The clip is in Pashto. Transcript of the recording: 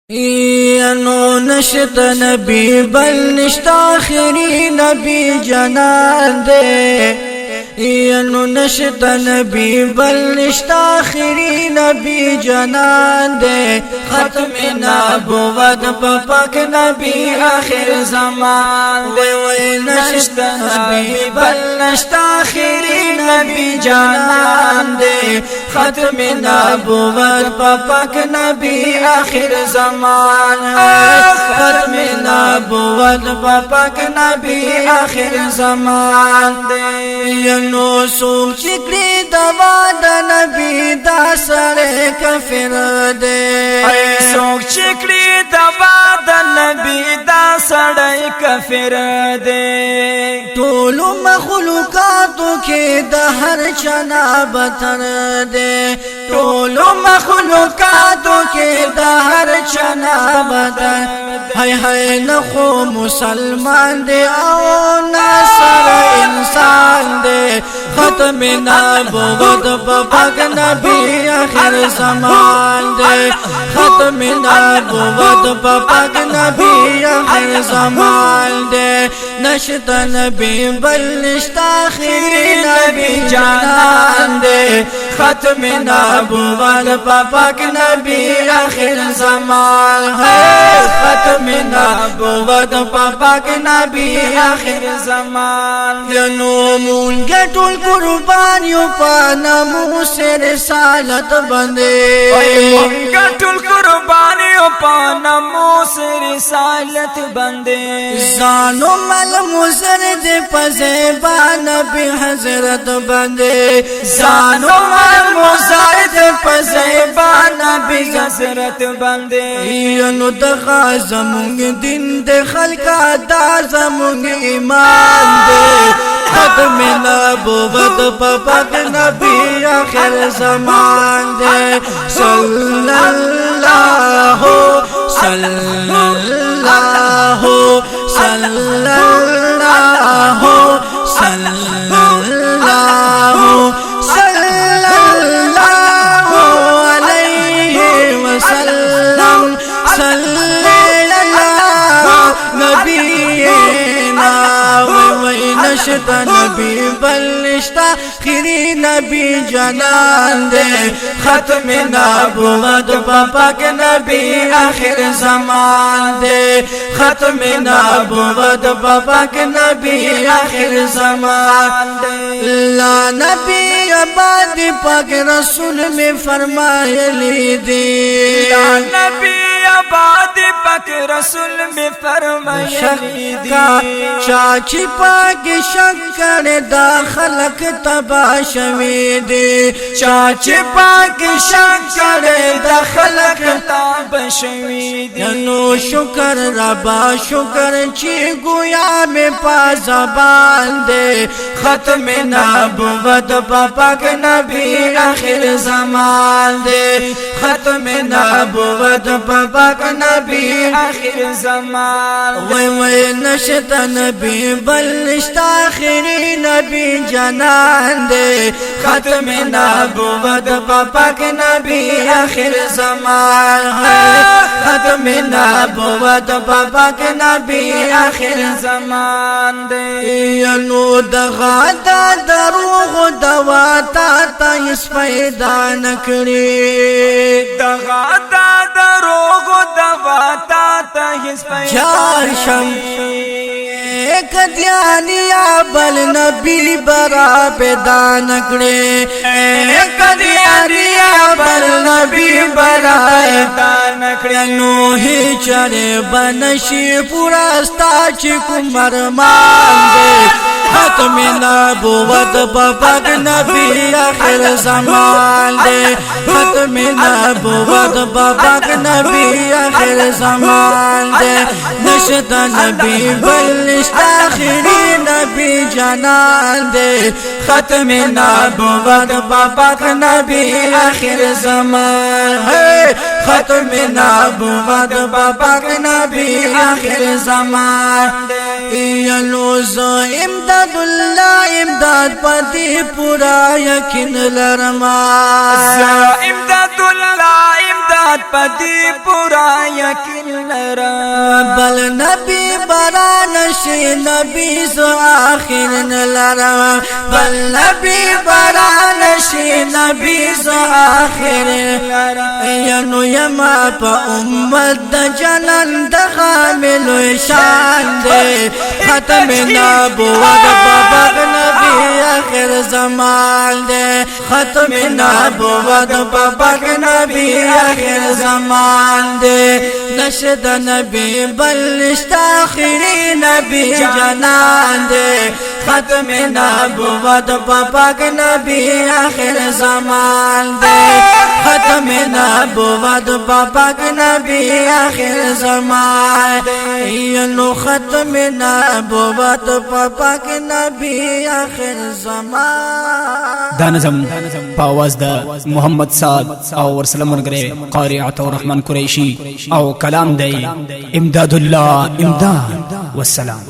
نو نشت نبی بل نشت آخری نبی جنان دے نو نشت نبی بل نشت آخری نبی جنان دے ختم نبوت پاک نبی آخر زمان دے وی نشت نبی بل نشت آخری نبی جنان دے ختم نبوت پاک نبی آخر زمان ختم نبوت پاک نبی آخر زمان دے نو سوچ کری دوا دا نبی دا سر کفر دے سوچ کری دوا دا نبی دا سر کفر دے طولو مخلوقاتو کے دا ہر چنا بتر دے طولو مخلوقاتو کے دا ہر چنا بتر ہے نخو مسلمان دے او ناصر انسان دے ختم نبوت پاک نبی آخر زمان دے ختم نبوت پاک نبی آخر زمان دے نشت نبی بل نشت آخری نبی جانان دے ختم نبوت پاک نبی آخر زمان ہے ختم نبوت پاک نبی آخر زمان جنو مون گٹول قربانیو پا ناموس رسالت بندے گٹول قربانیو پا ناموس رسالت بندے زانو مل مزرد پزیبا نبی حضرت بندے زانو مل مزرد پزیبا نبی حضرت بندے ینو دغا زمونگ دن دے خلقا دا زمونگ ایمان دے ختم نبوت پاک نبی آخر زمان دے صلی اللہ صلی اللہ صلی اللہ صلی اللہ صلی اللہ علیہ وسلم صلی اللہ نبینا نشت نبی بل نشت آخری نبی جنان دے ختم نبوت پاک نبی آخر زمان دے ختم نبوت پاک نبی آخر زمان دے لا نبی آباد پاک رسول میں فرمائے دی لا نبی آباد پاک رسول میں فرمائے دی چاچی پاک شکر دا خلق تبا شوی دی چاچی پاک شکر دا خلق تبا شوی دی نو شکر ربا شکر چی گویا میں پا زبان دے ختم نبوت پاک نبی آخر زمان دے ختم نبوت پاک نبی آخر زمان وی نشت نبی بل نشت آخری نبی جنان دے ختم نبوت پاک نبی آخر زمان ہے ختم نبوت پاک نبی آخر زمان دے ینو دغا دا دروغ دواتا تا اس پیدا نکڑی دغا دا دروغ دواتا تا اس پیدا جارشم ایک دیانیا بل نبی برا پیدا نکڑے ایک دیانیا بل نبی برا پیدا نکڑے نوہی چرے بنشی پوراستا چکو مرمان دے ختم نبوت پاک نبی آخر زمان دے ختم نبوت پاک نبی آخر زمان دے نشت نبی بل نشت آخری نبی جنان دے ختم نبوت پاک نبی آخر زمان ہے ختم نبوت پاک نبی نبی آخر زمان یلو زو امداد الله امداد پدی پورا یقین لرما امداد الله امداد پدی پورا یقین لرما بل نبی برانشی نبی زو آخر لرما بل نبی برانشی نبی زو آخر لرما ینو یما پا امت دا جنن دا خامل شان دے ختم نبوت بابا نبی آخر زمان دے ختم نبوت بابا نبی آخر زمان دے نشد نبی بلشت آخری نبی جنان دے ختم نبوت بابا نبی آخر زمان دے ختم نبوت بابا نبی آخر زمان ینو ختم نبوت بابا نبی آخر زمان دا نظم پاواز دا محمد صاد او ورسلم ونگره قاری عطا رحمان قریشی او کلام دی امداد الله امداد والسلام